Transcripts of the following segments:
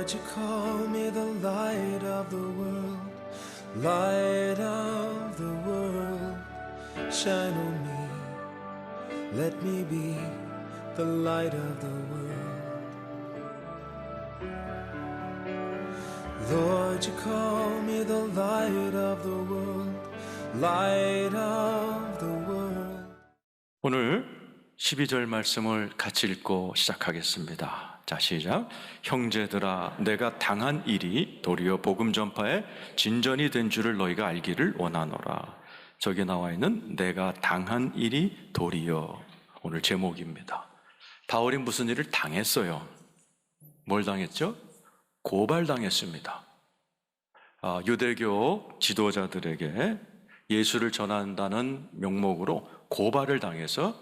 Lord, you call me the light of the world, light of the world. Shine on me, let me be the light of the world. Lord, you call me the light of the world, light of the world. 오늘 12절 말씀을 같이 읽고 시작하겠습니다. 자, 시작. 형제들아, 내가 당한 일이 도리어 복음 전파에 진전이 된 줄을 너희가 알기를 원하노라. 저기 나와 있는 내가 당한 일이 도리어, 오늘 제목입니다. 바울이 무슨 일을 당했어요? 뭘 당했죠? 고발당했습니다. 유대교 지도자들에게 예수를 전한다는 명목으로 고발을 당해서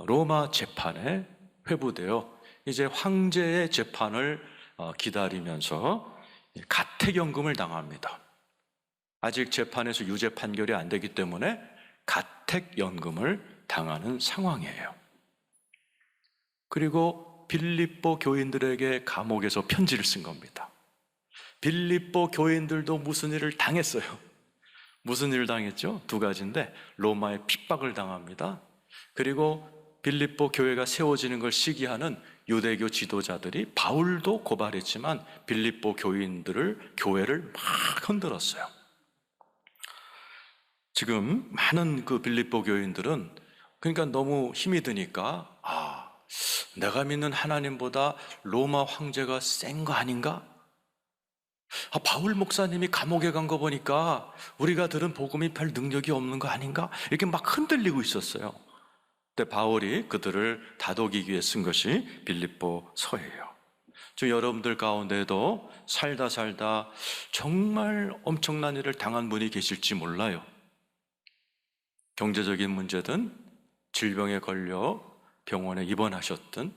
로마 재판에 회부되어 이제 황제의 재판을 기다리면서 가택연금을 당합니다. 아직 재판에서 유죄 판결이 안 되기 때문에 가택연금을 당하는 상황이에요. 그리고 빌립보 교인들에게 감옥에서 편지를 쓴 겁니다. 빌립보 교인들도 무슨 일을 당했어요. 무슨 일을 당했죠? 두 가지인데, 로마의 핍박을 당합니다. 그리고 빌립보 교회가 세워지는 걸 시기하는 유대교 지도자들이 바울도 고발했지만 빌립보 교회를 막 흔들었어요. 지금 많은 그 빌립보 교인들은 그러니까 너무 힘이 드니까 내가 믿는 하나님보다 로마 황제가 센 거 아닌가? 바울 목사님이 감옥에 간 거 보니까 우리가 들은 복음이 별 능력이 없는 거 아닌가? 이렇게 막 흔들리고 있었어요. 근데 바울이 그들을 다독이기 위해 쓴 것이 빌립보 서예요. 저 여러분들 가운데도 살다 정말 엄청난 일을 당한 분이 계실지 몰라요. 경제적인 문제든 질병에 걸려 병원에 입원하셨든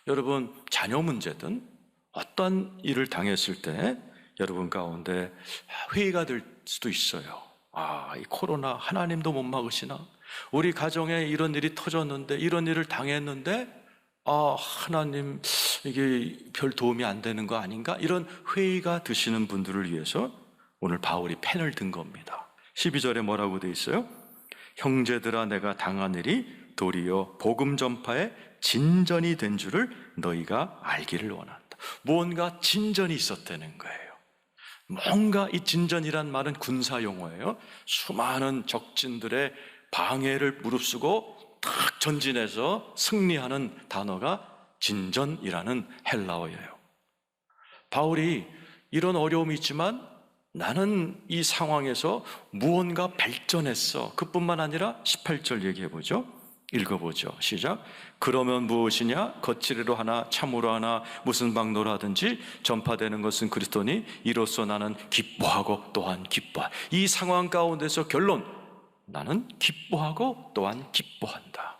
여러분 자녀 문제든 어떤 일을 당했을 때 여러분 가운데 회의가 될 수도 있어요. 이 코로나 하나님도 못 막으시나? 우리 가정에 이런 일이 터졌는데, 이런 일을 당했는데 하나님 이게 별 도움이 안 되는 거 아닌가? 이런 회의가 드시는 분들을 위해서 오늘 바울이 펜을 든 겁니다. 12절에 뭐라고 돼 있어요? 형제들아, 내가 당한 일이 도리어 복음 전파에 진전이 된 줄을 너희가 알기를 원한다. 무언가 진전이 있었다는 거예요. 뭔가 이 진전이란 말은 군사 용어예요. 수많은 적진들의 방해를 무릅쓰고 탁 전진해서 승리하는 단어가 진전이라는 헬라어예요. 바울이 이런 어려움이 있지만 나는 이 상황에서 무언가 발전했어. 그뿐만 아니라 18절 얘기해보죠. 읽어보죠. 시작. 그러면 무엇이냐? 거칠이로 하나 참으로 하나 무슨 방도로 하든지 전파되는 것은 그리스도니 이로써 나는 기뻐하고 또한 기뻐한다. 이 상황 가운데서 결론, 나는 기뻐하고 또한 기뻐한다.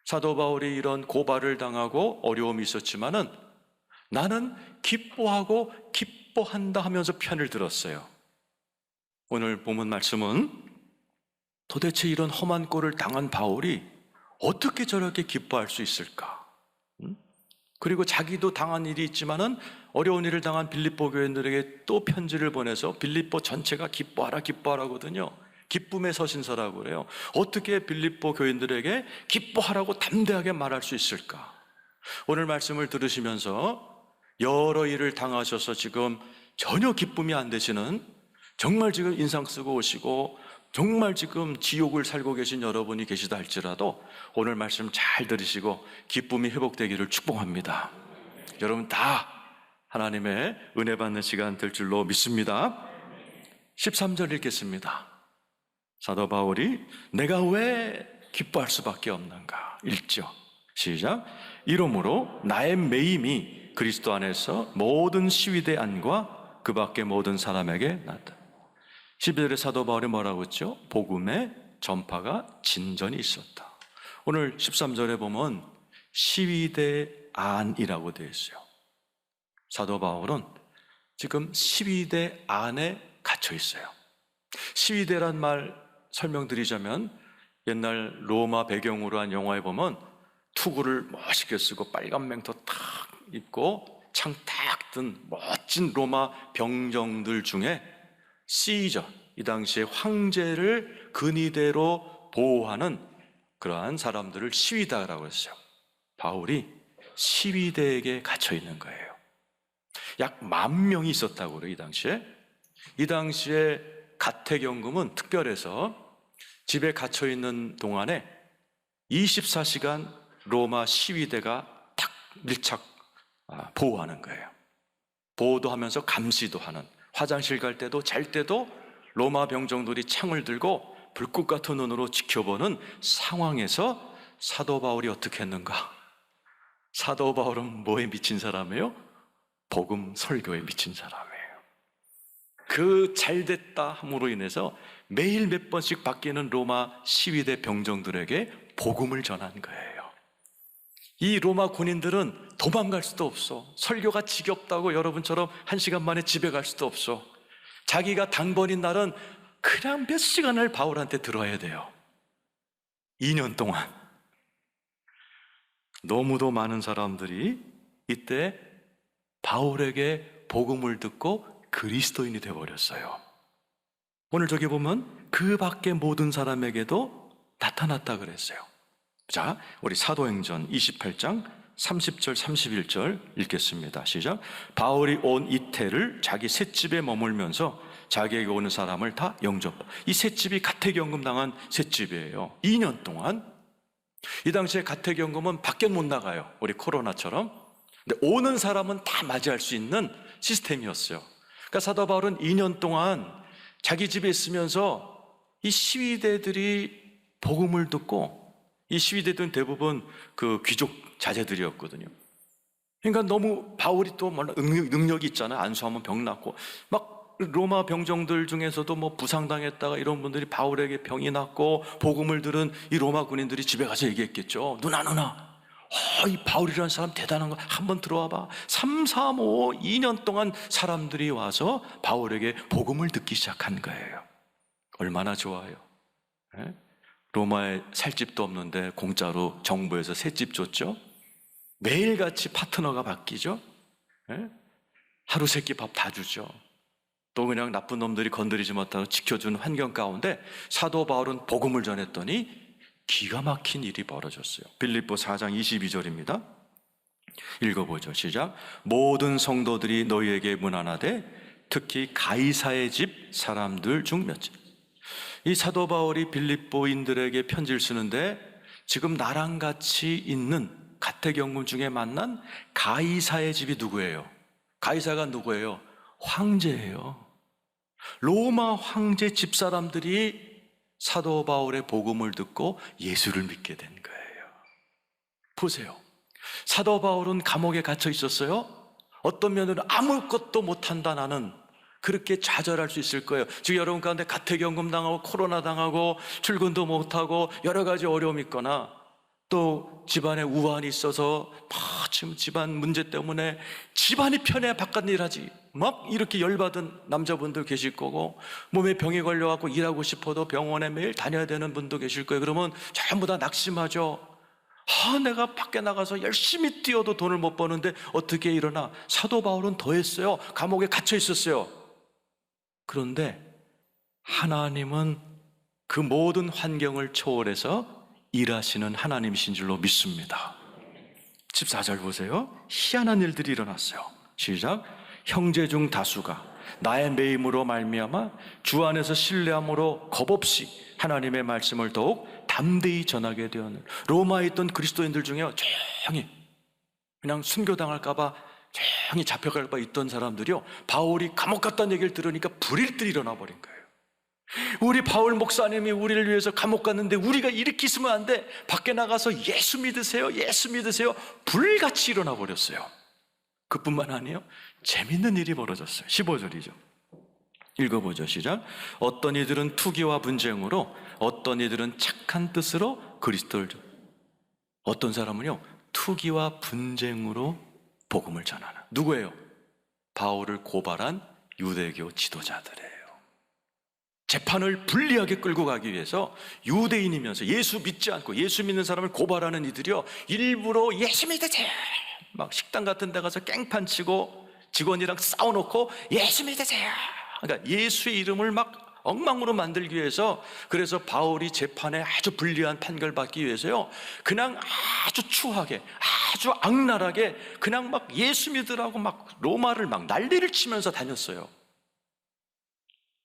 사도 바울이 이런 고발을 당하고 어려움이 있었지만은 나는 기뻐하고 기뻐한다 하면서 편을 들었어요. 오늘 본문 말씀은 도대체 이런 험한 꼴을 당한 바울이 어떻게 저렇게 기뻐할 수 있을까? 그리고 자기도 당한 일이 있지만은 어려운 일을 당한 빌립보 교인들에게 또 편지를 보내서 빌립보 전체가 기뻐하라거든요. 기쁨의 서신서라고 그래요. 어떻게 빌립보 교인들에게 기뻐하라고 담대하게 말할 수 있을까? 오늘 말씀을 들으시면서 여러 일을 당하셔서 지금 전혀 기쁨이 안 되시는, 정말 지금 인상 쓰고 오시고 정말 지금 지옥을 살고 계신 여러분이 계시다 할지라도 오늘 말씀 잘 들으시고 기쁨이 회복되기를 축복합니다. 여러분 다 하나님의 은혜 받는 시간 될 줄로 믿습니다. 13절 읽겠습니다. 사도 바울이 내가 왜 기뻐할 수밖에 없는가? 읽죠. 시작. 이러므로 나의 매임이 그리스도 안에서 모든 시위대 안과 그 밖의 모든 사람에게 났다. 12절에 사도 바울이 뭐라고 했죠? 복음의 전파가 진전이 있었다. 오늘 13절에 보면 시위대 안이라고 되어 있어요. 사도 바울은 지금 시위대 안에 갇혀 있어요. 시위대란 말 설명드리자면 옛날 로마 배경으로 한 영화에 보면 투구를 멋있게 쓰고 빨간 맹토 탁 입고 창 탁 든 멋진 로마 병정들 중에 시저, 이 당시에 황제를 근위대로 보호하는 그러한 사람들을 시위대라고 했어요. 바울이 시위대에게 갇혀 있는 거예요. 약 10,000명이 있었다고 그래요, 이 당시에. 이 당시에 가택연금은 특별해서 집에 갇혀 있는 동안에 24시간 로마 시위대가 탁 밀착 보호하는 거예요. 보호도 하면서 감시도 하는, 화장실 갈 때도 잘 때도 로마 병정들이 창을 들고 불꽃 같은 눈으로 지켜보는 상황에서 사도 바울이 어떻게 했는가? 사도 바울은 뭐에 미친 사람이에요? 복음 설교에 미친 사람이에요. 그 잘됐다 함으로 인해서 매일 몇 번씩 바뀌는 로마 시위대 병정들에게 복음을 전한 거예요. 이 로마 군인들은 도망갈 수도 없어. 설교가 지겹다고 여러분처럼 1시간 만에 집에 갈 수도 없어. 자기가 당번인 날은 그냥 몇 시간을 바울한테 들어야 돼요. 2년 동안. 너무도 많은 사람들이 이때 바울에게 복음을 듣고 그리스도인이 되어버렸어요. 오늘 저기 보면 그 밖에 모든 사람에게도 나타났다 그랬어요. 자, 우리 사도행전 28장 30절 31절 읽겠습니다. 시작. 바울이 온 이태를 자기 셋집에 머물면서 자기에게 오는 사람을 다 영접. 이 셋집이 가택연금 당한 셋집이에요. 2년 동안. 이 당시에 가택연금은 밖에 못 나가요. 우리 코로나처럼. 근데 오는 사람은 다 맞이할 수 있는 시스템이었어요. 그러니까 사도 바울은 2년 동안 자기 집에 있으면서 이 시위대들이 복음을 듣고, 이 시위대들은 대부분 그 귀족 자제들이었거든요. 그러니까 너무 바울이 또 능력이 있잖아요. 안수하면 병 낫고, 막 로마 병정들 중에서도 뭐 부상당했다가 이런 분들이 바울에게 병이 낫고 복음을 들은 이 로마 군인들이 집에 가서 얘기했겠죠. 누나, 이 바울이라는 사람 대단한 거 한번 들어와 봐. 3, 4, 5, 2년 동안 사람들이 와서 바울에게 복음을 듣기 시작한 거예요. 얼마나 좋아요. 네? 로마에 살 집도 없는데 공짜로 정부에서 새 집 줬죠. 매일같이 파트너가 바뀌죠. 네? 하루 세끼 밥 다 주죠. 또 그냥 나쁜 놈들이 건드리지 못하고 지켜주는 환경 가운데 사도 바울은 복음을 전했더니 기가 막힌 일이 벌어졌어요. 빌립보 4장 22절입니다. 읽어보죠. 시작. 모든 성도들이 너희에게 문안하되 특히 가이사의 집 사람들 중 몇째. 이 사도 바울이 빌립보인들에게 편지를 쓰는데 지금 나랑 같이 있는 가택연금 중에 만난 가이사의 집이 누구예요? 가이사가 누구예요? 황제예요. 로마 황제 집사람들이 사도 바울의 복음을 듣고 예수를 믿게 된 거예요. 보세요. 사도 바울은 감옥에 갇혀 있었어요. 어떤 면으로 아무것도 못한다 나는, 그렇게 좌절할 수 있을 거예요. 지금 여러분 가운데 가택연금 당하고 코로나 당하고 출근도 못하고 여러 가지 어려움이 있거나 또 집안에 우환이 있어서 지금 집안 문제 때문에 집안이 편해야 바깥 일하지, 막 이렇게 열받은 남자분들 계실 거고, 몸에 병이 걸려갖고 일하고 싶어도 병원에 매일 다녀야 되는 분도 계실 거예요. 그러면 전부 다 낙심하죠. 내가 밖에 나가서 열심히 뛰어도 돈을 못 버는데 어떻게 일어나. 사도 바울은 더 했어요. 감옥에 갇혀 있었어요. 그런데 하나님은 그 모든 환경을 초월해서 일하시는 하나님이신 줄로 믿습니다. 14절 보세요. 희한한 일들이 일어났어요. 시작. 형제 중 다수가 나의 매임으로 말미암아 주 안에서 신뢰함으로 겁없이 하나님의 말씀을 더욱 담대히 전하게 되었는, 로마에 있던 그리스도인들 중에 조용히 그냥 순교당할까봐 조용히 잡혀갈까 있던 사람들이요, 바울이 감옥 갔다는 얘기를 들으니까 불일들이 일어나 버린 거예요. 우리 바울 목사님이 우리를 위해서 감옥 갔는데 우리가 이렇게 있으면 안 돼. 밖에 나가서 예수 믿으세요, 예수 믿으세요. 불같이 일어나 버렸어요. 그뿐만 아니에요. 재밌는 일이 벌어졌어요. 15절이죠. 읽어보죠. 시작. 어떤 이들은 투기와 분쟁으로, 어떤 이들은 착한 뜻으로 그리스도를 어떤 사람은요 투기와 분쟁으로 복음을 전하는, 누구예요? 바울을 고발한 유대교 지도자들이에요. 재판을 불리하게 끌고 가기 위해서 유대인이면서 예수 믿지 않고 예수 믿는 사람을 고발하는 이들이요, 일부러 예수 믿으세요 막 식당 같은 데 가서 깽판 치고 직원이랑 싸워놓고 예수 믿으세요. 그러니까 예수의 이름을 막 엉망으로 만들기 위해서, 그래서 바울이 재판에 아주 불리한 판결받기 위해서요, 그냥 아주 추하게, 아주 악랄하게 그냥 막 예수 믿으라고 막 로마를 막 난리를 치면서 다녔어요.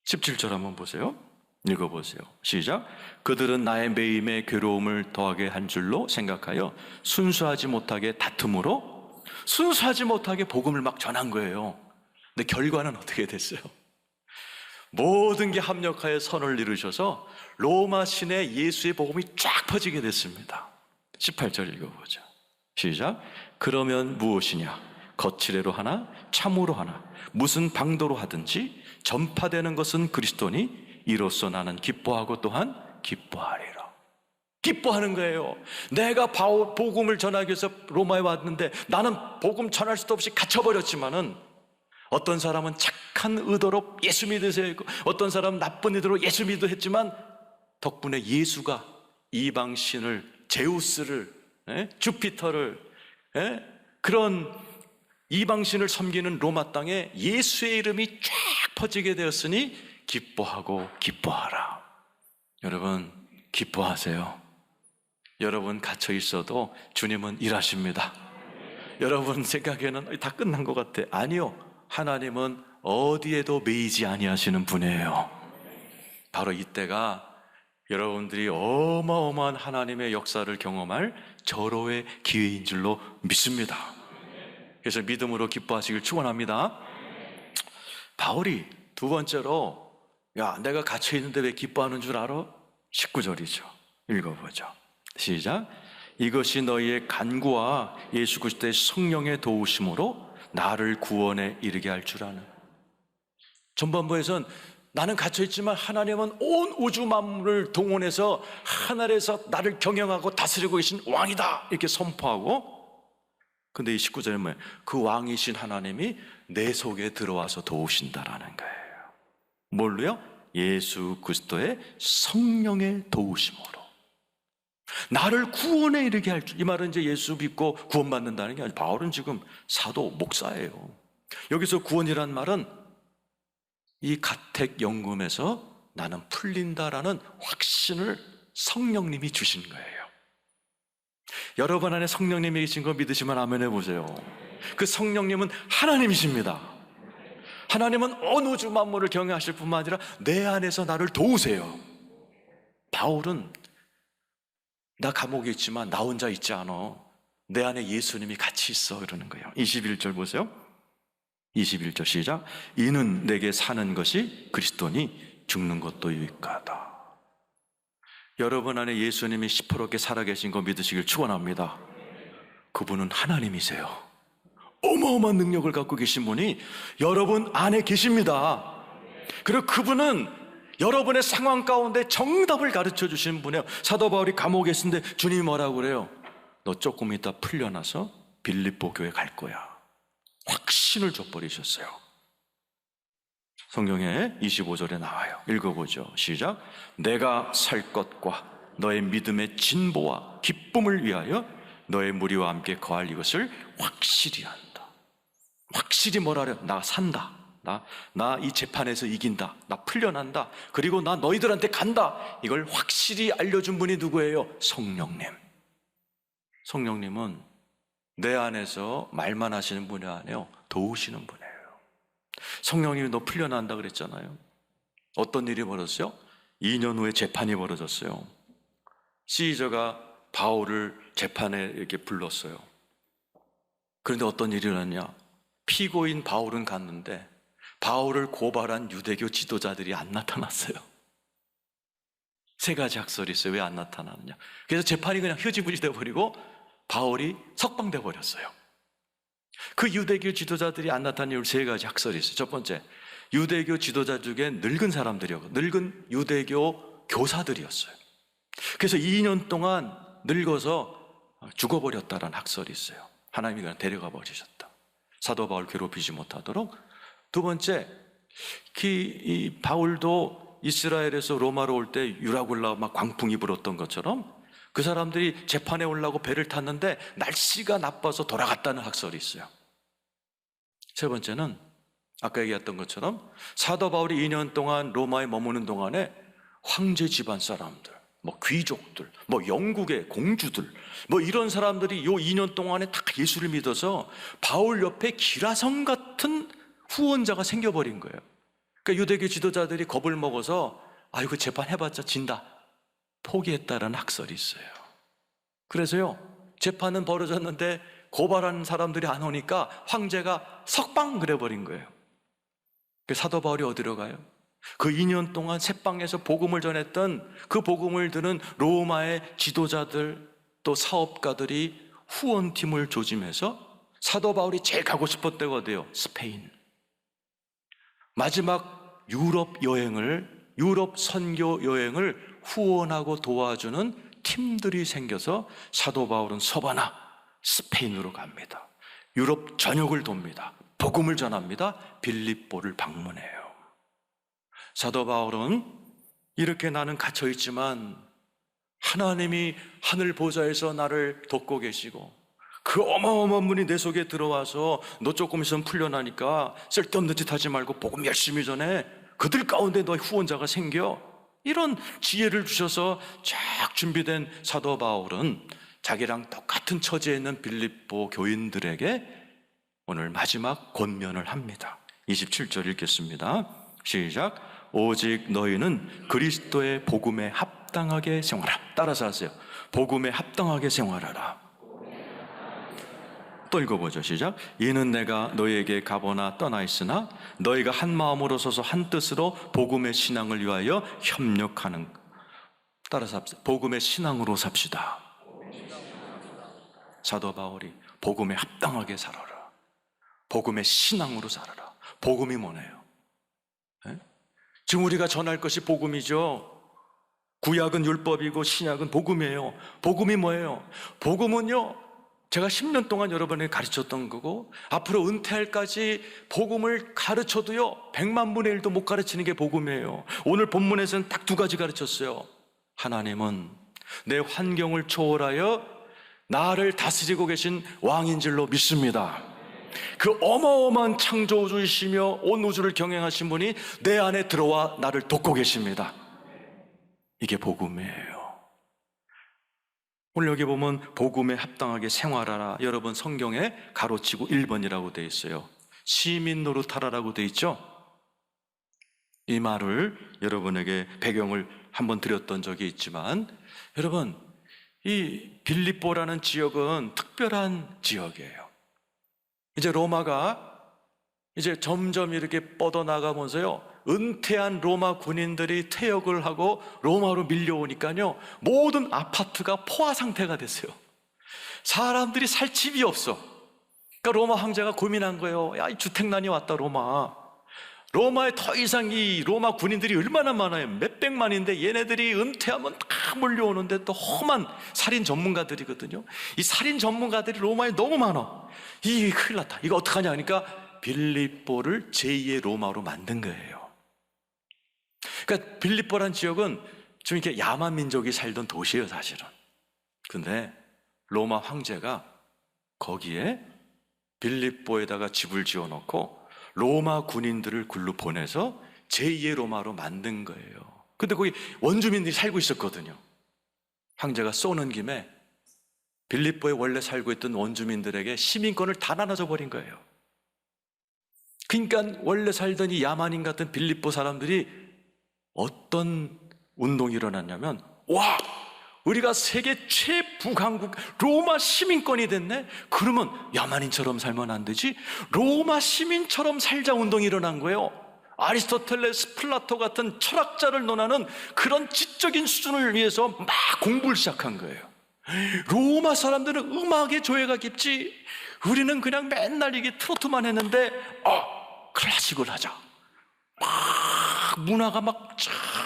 17절 한번 보세요. 읽어보세요. 시작. 그들은 나의 매임에 괴로움을 더하게 한 줄로 생각하여 순수하지 못하게 다툼으로, 순수하지 못하게 복음을 막 전한 거예요. 근데 결과는 어떻게 됐어요? 모든 게 합력하여 선을 이루셔서 로마 시내 예수의 복음이 쫙 퍼지게 됐습니다. 18절 읽어보죠. 시작. 그러면 무엇이냐? 거칠애로 하나 참으로 하나 무슨 방도로 하든지 전파되는 것은 그리스도니 이로써 나는 기뻐하고 또한 기뻐하리라. 기뻐하는 거예요. 내가 복음을 전하기 위해서 로마에 왔는데 나는 복음 전할 수도 없이 갇혀버렸지만은, 어떤 사람은 착한 의도로 예수 믿으세요 했고, 어떤 사람은 나쁜 의도로 예수 믿으 했지만, 덕분에 예수가 이방신을, 제우스를, 주피터를, 그런 이방신을 섬기는 로마 땅에 예수의 이름이 쫙 퍼지게 되었으니 기뻐하고 기뻐하라. 여러분 기뻐하세요. 여러분 갇혀 있어도 주님은 일하십니다. 여러분 생각에는 다 끝난 것 같아. 아니요, 하나님은 어디에도 매이지 아니하시는 분이에요. 바로 이때가 여러분들이 어마어마한 하나님의 역사를 경험할 절호의 기회인 줄로 믿습니다. 그래서 믿음으로 기뻐하시길 축원합니다. 바울이 두 번째로, 야, 내가 갇혀 있는데 왜 기뻐하는 줄 알아? 19절이죠. 읽어보죠. 시작. 이것이 너희의 간구와 예수 그리스도의 성령의 도우심으로 나를 구원에 이르게 할 줄 아는. 전반부에서는 나는 갇혀있지만 하나님은 온 우주 만물을 동원해서 하늘에서 나를 경영하고 다스리고 계신 왕이다 이렇게 선포하고, 근데 이 19절에 뭐예요? 그 왕이신 하나님이 내 속에 들어와서 도우신다라는 거예요. 뭘로요? 예수 그리스도의 성령의 도우심으로 나를 구원에 이르게 할 줄. 이 말은 이제 예수 믿고 구원받는다는 게 아니라, 바울은 지금 사도 목사예요. 여기서 구원이란 말은 이 가택연금에서 나는 풀린다라는 확신을 성령님이 주신 거예요. 여러분 안에 성령님이 계신 거 믿으시면 아멘 해보세요. 그 성령님은 하나님이십니다. 하나님은 온 우주 만물을 경영하실 뿐만 아니라 내 안에서 나를 도우세요. 바울은 나 감옥에 있지만 나 혼자 있지 않아. 내 안에 예수님이 같이 있어 이러는 거예요. 21절 보세요. 21절 시작. 이는 내게 사는 것이 그리스도니 죽는 것도 유익하다. 여러분 안에 예수님이 시퍼렇게 살아계신 거 믿으시길 축원합니다. 그분은 하나님이세요. 어마어마한 능력을 갖고 계신 분이 여러분 안에 계십니다. 그리고 그분은 여러분의 상황 가운데 정답을 가르쳐 주시는 분이에요. 사도 바울이 감옥에 있는데 주님이 뭐라고 그래요? 너 조금 있다 풀려나서 빌립보 교회 갈 거야. 확신을 줘버리셨어요. 성경에 25절에 나와요. 읽어보죠. 시작. 내가 살 것과 너의 믿음의 진보와 기쁨을 위하여 너의 무리와 함께 거할 이것을 확실히 한다. 확실히 뭐라 그래요? 나 산다. 나 이 재판에서 이긴다. 나 풀려난다. 그리고 나 너희들한테 간다. 이걸 확실히 알려준 분이 누구예요? 성령님. 성령님은 내 안에서 말만 하시는 분이 아니에요. 도우시는 분이에요. 성령님이 너 풀려난다 그랬잖아요. 어떤 일이 벌어졌어요? 2년 후에 재판이 벌어졌어요. 시저가 바울을 재판에 이렇게 불렀어요. 그런데 어떤 일이 일어났냐? 피고인 바울은 갔는데 바울을 고발한 유대교 지도자들이 안 나타났어요. 세 가지 학설이 있어요. 왜 안 나타나느냐? 그래서 재판이 그냥 흐지부지 돼버리고 바울이 석방돼 버렸어요. 그 유대교 지도자들이 안 나타난 이유 세 가지 학설이 있어요. 첫 번째, 유대교 지도자 중에 늙은 사람들이었고, 늙은 유대교 교사들이었어요. 그래서 2년 동안 늙어서 죽어버렸다라는 학설이 있어요. 하나님이 그냥 데려가 버리셨다. 사도 바울 괴롭히지 못하도록. 두 번째, 이 바울도 이스라엘에서 로마로 올 때 유라굴라 막 광풍이 불었던 것처럼 그 사람들이 재판에 오려고 배를 탔는데 날씨가 나빠서 돌아갔다는 학설이 있어요. 세 번째는 아까 얘기했던 것처럼 사도 바울이 2년 동안 로마에 머무는 동안에 황제 집안 사람들, 귀족들, 영국의 공주들, 이런 사람들이 요 2년 동안에 다 예수를 믿어서 바울 옆에 기라성 같은 후원자가 생겨버린 거예요. 그러니까 유대교 지도자들이 겁을 먹어서 이거 재판해봤자 진다, 포기했다라는 학설이 있어요. 그래서요, 재판은 벌어졌는데 고발하는 사람들이 안 오니까 황제가 석방 그래버린 거예요. 사도 바울이 어디로 가요? 그 2년 동안 새방에서 복음을 전했던 그 복음을 드는 로마의 지도자들, 또 사업가들이 후원팀을 조짐해서 사도 바울이 제일 가고 싶었던 데가 어디예요? 스페인. 마지막 유럽 선교 여행을 후원하고 도와주는 팀들이 생겨서 사도 바울은 서바나 스페인으로 갑니다. 유럽 전역을 돕니다. 복음을 전합니다. 빌립보를 방문해요. 사도 바울은 이렇게 나는 갇혀있지만 하나님이 하늘 보좌에서 나를 돕고 계시고 그 어마어마한 분이 내 속에 들어와서 너 조금 있으면 풀려나니까 쓸데없는 짓 하지 말고 복음 열심히 전해. 그들 가운데 너의 후원자가 생겨. 이런 지혜를 주셔서 쫙 준비된 사도 바울은 자기랑 똑같은 처지에 있는 빌립보 교인들에게 오늘 마지막 권면을 합니다. 27절 읽겠습니다. 시작. 오직 너희는 그리스도의 복음에 합당하게 생활하라. 따라서 하세요. 복음에 합당하게 생활하라. 또 읽어보죠. 시작. 이는 내가 너희에게 가보나 떠나 있으나 너희가 한 마음으로 서서 한 뜻으로 복음의 신앙을 위하여 협력하는. 따라서 합시다. 복음의 신앙으로 삽시다. 사도 바울이 복음에 합당하게 살아라. 복음의 신앙으로 살아라. 복음이 뭐네요? 지금 우리가 전할 것이 복음이죠. 구약은 율법이고 신약은 복음이에요. 복음이 뭐예요? 복음은요, 제가 10년 동안 여러분에게 가르쳤던 거고 앞으로 은퇴할까지 복음을 가르쳐도요 100만 분의 1도 못 가르치는 게 복음이에요. 오늘 본문에서는 딱 2가지 가르쳤어요. 하나님은 내 환경을 초월하여 나를 다스리고 계신 왕인 줄로 믿습니다. 그 어마어마한 창조주이시며 온 우주를 경영하신 분이 내 안에 들어와 나를 돕고 계십니다. 이게 복음이에요. 오늘 여기 보면 복음에 합당하게 생활하라. 여러분 성경에 가로치고 1번이라고 되어 있어요. 시민 노릇하라라고 되어 있죠. 이 말을 여러분에게 배경을 한번 드렸던 적이 있지만, 여러분 이 빌립보라는 지역은 특별한 지역이에요. 이제 로마가 이제 점점 이렇게 뻗어나가면서요, 은퇴한 로마 군인들이 퇴역을 하고 로마로 밀려오니까요, 모든 아파트가 포화 상태가 됐어요. 사람들이 살 집이 없어. 그러니까 로마 황제가 고민한 거예요. 야, 이 주택난이 왔다, 로마. 로마에 더 이상 이 로마 군인들이 얼마나 많아요. 몇백만인데 얘네들이 은퇴하면 다 몰려오는데 또 험한 살인 전문가들이거든요. 이 살인 전문가들이 로마에 너무 많아. 이게 큰일 났다. 이거 어떡하냐 하니까 빌립보를 제2의 로마로 만든 거예요. 그러니까 빌립보란 지역은 좀 이렇게 야만 민족이 살던 도시예요, 사실은. 근데 로마 황제가 거기에 빌립보에다가 집을 지어놓고 로마 군인들을 굴로 보내서 제2의 로마로 만든 거예요. 근데 거기 원주민들이 살고 있었거든요. 황제가 쏘는 김에 빌립보에 원래 살고 있던 원주민들에게 시민권을 다 나눠줘 버린 거예요. 그러니까 원래 살던 이 야만인 같은 빌립보 사람들이 어떤 운동이 일어났냐면, 와! 우리가 세계 최북한국 로마 시민권이 됐네? 그러면 야만인처럼 살면 안 되지? 로마 시민처럼 살자 운동이 일어난 거예요. 아리스토텔레스, 플라토 같은 철학자를 논하는 그런 지적인 수준을 위해서 막 공부를 시작한 거예요. 로마 사람들은 음악에 조예가 깊지, 우리는 그냥 맨날 이게 트로트만 했는데 클래식을 하자. 막 문화가 막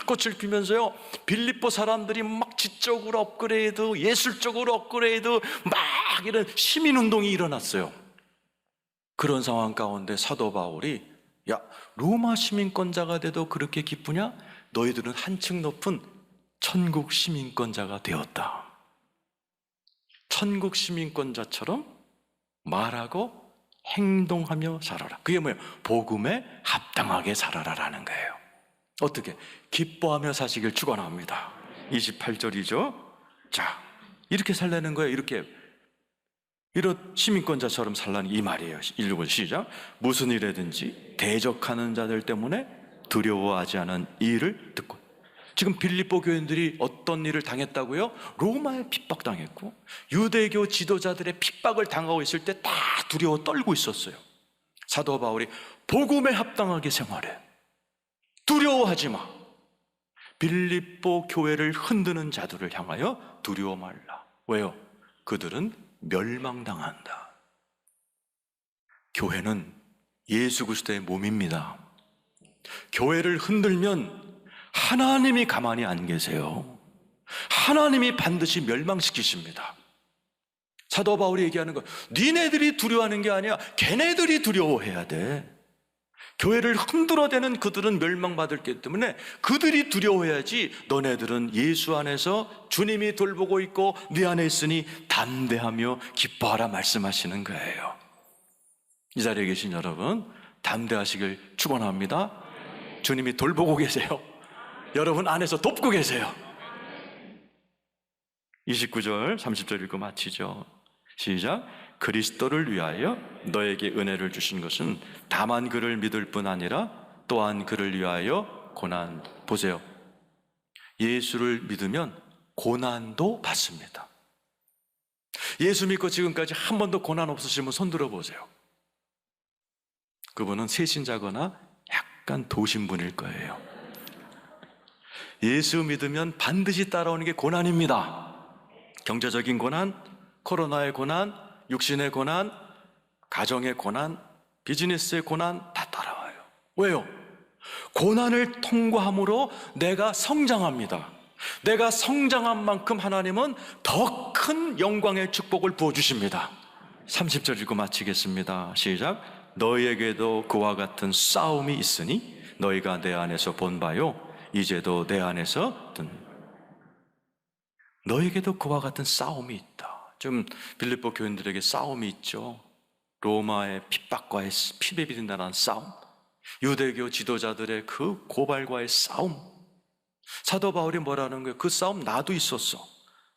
꽃을 피면서요, 빌립보 사람들이 막 지적으로 업그레이드, 예술적으로 업그레이드, 막 이런 시민운동이 일어났어요. 그런 상황 가운데 사도 바울이, 야, 로마 시민권자가 돼도 그렇게 기쁘냐? 너희들은 한층 높은 천국 시민권자가 되었다. 천국 시민권자처럼 말하고 행동하며 살아라. 그게 뭐예요? 복음에 합당하게 살아라라는 거예요. 어떻게? 기뻐하며 사시길 축원합니다. 28절이죠. 자, 이렇게 살라는 거예요. 이런 시민권자처럼 살라는 이 말이에요. 읽어보세요. 시작. 무슨 일이든지 대적하는 자들 때문에 두려워하지 않은 이 일을 듣고. 지금 빌립보 교인들이 어떤 일을 당했다고요? 로마에 핍박당했고 유대교 지도자들의 핍박을 당하고 있을 때 다 두려워 떨고 있었어요. 사도 바울이 복음에 합당하게 생활해. 두려워하지 마. 빌립보 교회를 흔드는 자들을 향하여 두려워 말라. 왜요? 그들은 멸망당한다. 교회는 예수 그리스도의 몸입니다. 교회를 흔들면 하나님이 가만히 안 계세요. 하나님이 반드시 멸망시키십니다. 사도 바울이 얘기하는 거, 니네들이 두려워하는 게 아니야. 걔네들이 두려워해야 돼. 교회를 흔들어대는 그들은 멸망받을 게 때문에 그들이 두려워해야지. 너네들은 예수 안에서 주님이 돌보고 있고 네 안에 있으니 담대하며 기뻐하라 말씀하시는 거예요. 이 자리에 계신 여러분, 담대하시길 축원합니다. 주님이 돌보고 계세요. 여러분 안에서 돕고 계세요. 29절 30절 읽고 마치죠. 시작. 그리스도를 위하여 너에게 은혜를 주신 것은 다만 그를 믿을 뿐 아니라 또한 그를 위하여 고난. 보세요. 예수를 믿으면 고난도 받습니다. 예수 믿고 지금까지 한 번도 고난 없으시면 손 들어보세요. 그분은 세신자거나 약간 도신분일 거예요. 예수 믿으면 반드시 따라오는 게 고난입니다. 경제적인 고난, 코로나의 고난, 육신의 고난, 가정의 고난, 비즈니스의 고난 다 따라와요. 왜요? 고난을 통과함으로 내가 성장합니다. 내가 성장한 만큼 하나님은 더 큰 영광의 축복을 부어주십니다. 30절 읽고 마치겠습니다. 시작. 너희에게도 그와 같은 싸움이 있으니 너희가 내 안에서 본 바요 이제도 내 안에서 든. 너희에게도 그와 같은 싸움이 있다. 좀 빌립보 교인들에게 싸움이 있죠. 로마의 핍박과의 피배 비린다는 싸움, 유대교 지도자들의 그 고발과의 싸움. 사도 바울이 뭐라는 거예요? 그 싸움 나도 있었어.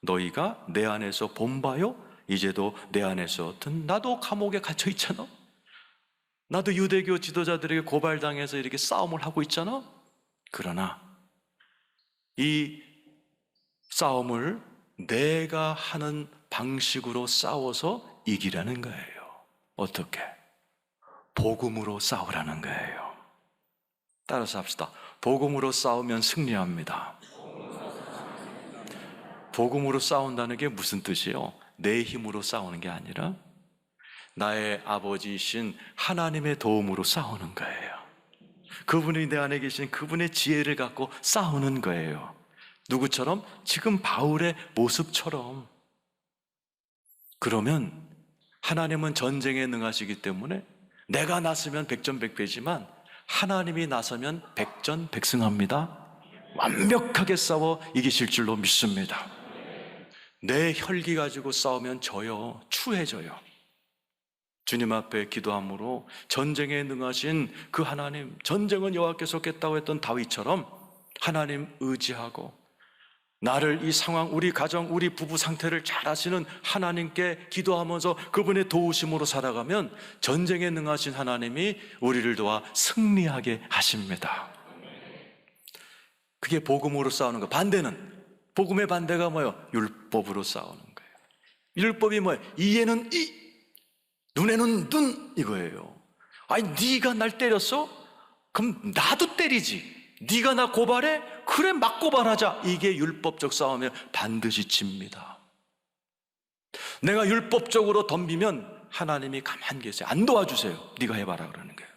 너희가 내 안에서 본 바요 이제도 내 안에서 든. 나도 감옥에 갇혀 있잖아. 나도 유대교 지도자들에게 고발당해서 이렇게 싸움을 하고 있잖아. 그러나 이 싸움을 내가 하는 방식으로 싸워서 이기라는 거예요. 어떻게? 복음으로 싸우라는 거예요. 따라서 합시다. 복음으로 싸우면 승리합니다. 복음으로 싸운다는 게 무슨 뜻이에요? 내 힘으로 싸우는 게 아니라 나의 아버지이신 하나님의 도움으로 싸우는 거예요. 그분이 내 안에 계신 그분의 지혜를 갖고 싸우는 거예요. 누구처럼? 지금 바울의 모습처럼. 그러면 하나님은 전쟁에 능하시기 때문에 내가 나서면 백전백패지만 하나님이 나서면 백전백승합니다. 완벽하게 싸워 이기실 줄로 믿습니다. 내 혈기 가지고 싸우면 져요. 추해져요. 주님 앞에 기도함으로 전쟁에 능하신 그 하나님, 전쟁은 여호와께서 겠다고 했던 다윗처럼 하나님 의지하고 나를 이 상황, 우리 가정, 우리 부부 상태를 잘 아시는 하나님께 기도하면서 그분의 도우심으로 살아가면 전쟁에 능하신 하나님이 우리를 도와 승리하게 하십니다. 그게 복음으로 싸우는 거. 반대는, 복음의 반대가 뭐예요? 율법으로 싸우는 거예요. 율법이 뭐예요? 이에는 이, 눈에는 눈, 이거예요. 아니 네가 날 때렸어? 그럼 나도 때리지. 네가 나 고발해? 그래, 막 고발하자. 이게 율법적 싸움이면 반드시 집니다. 내가 율법적으로 덤비면 하나님이 가만히 계세요. 안 도와주세요. 네가 해봐라 그러는 거예요.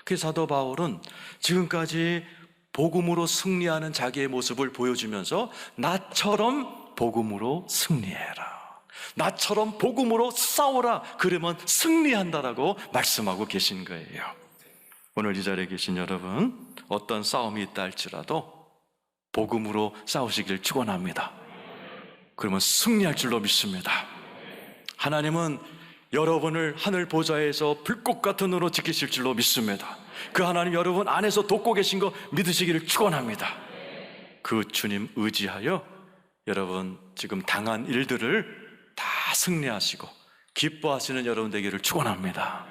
그래서 사도 바울은 지금까지 복음으로 승리하는 자기의 모습을 보여주면서 나처럼 복음으로 승리해라, 나처럼 복음으로 싸워라, 그러면 승리한다라고 말씀하고 계신 거예요. 오늘 이 자리에 계신 여러분, 어떤 싸움이 있다 할지라도 복음으로 싸우시길 축원합니다. 그러면 승리할 줄로 믿습니다. 하나님은 여러분을 하늘 보좌에서 불꽃 같은 눈으로 지키실 줄로 믿습니다. 그 하나님 여러분 안에서 돕고 계신 거 믿으시기를 축원합니다. 그 주님 의지하여 여러분 지금 당한 일들을 다 승리하시고 기뻐하시는 여러분 되기를 축원합니다.